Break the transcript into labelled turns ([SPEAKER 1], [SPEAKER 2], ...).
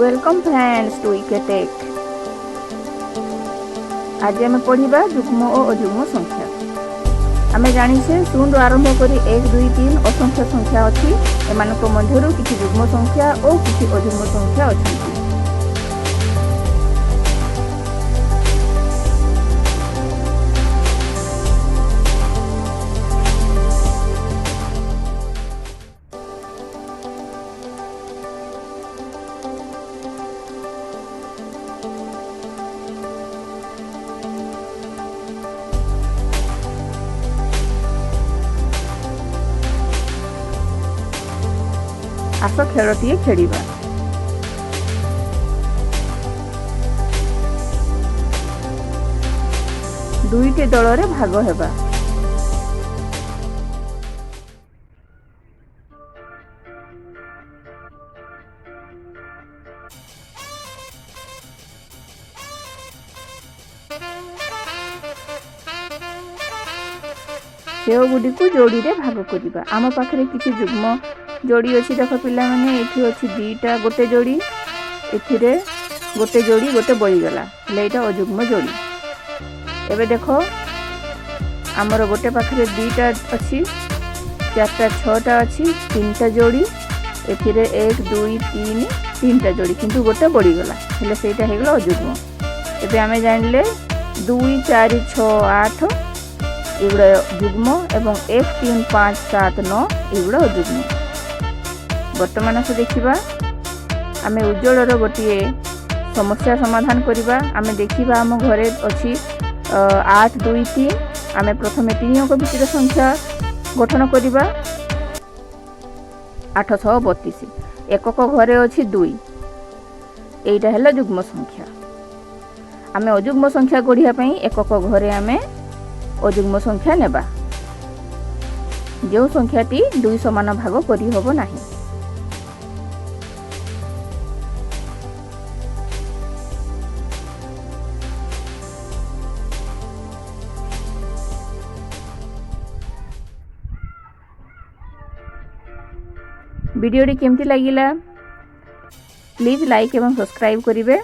[SPEAKER 1] Welcome friends to इकेटेक। आज आम पढ़ा जुग्म और अजुग्म संख्या। आम जाचे शून्य आरंभ कर 1 2 3 असंख्य संख्या अच्छी एम मध्य किसी जुग्म संख्या और किसी अजुग्म संख्या अच्छा। आस खेलटी खेलिबा। दुईटी दल रे भाग हेबा। सेव गुडी को जोड़ी रे भाग करिबा। आम पाखरे किछि जुग्म जोड़ी अच्छी देख पिला माने एठी अच्छी दीटा गोटे जोड़ी एथिरे गोटे जोड़ी गोटे बळीगला लेटा अजुग्म जोड़ी। एबे देखो आमर गोटे पाखरे दीटा अच्छी चारटा छटा अच्छी तीनटा जोड़ी एथिरे 1 2 3 तीनटा जोड़ी किंतु गोटे बळीगला हेले सेटा हेगला अजुग्म। एबे आमे जानले 2 4 6 8 एगुड़ा जुग्म एवं 1 3 5 7 9 एगुड़ा अजुग्म। वर्तमान से देखिबा आमे उज्जवल गोटे समस्या समाधान करिबा। आमे देखिबा आम घरे अछि 8 2 3 आमे प्रथमे 3 अंक विशिष्ट संख्या गठन करिबा 832। एकक घरे अछि 2 एटा हैला जुग्म संख्या। आमे अजुग्म संख्या गढ़िया पई एकक घरे आमे अजुग्म संख्या नेबा जो संख्याटी 2 समान भाग करि होबो नाही। वीडियोटी केमती लागिला प्लीज लाइक एवं सब्सक्राइब करिवे।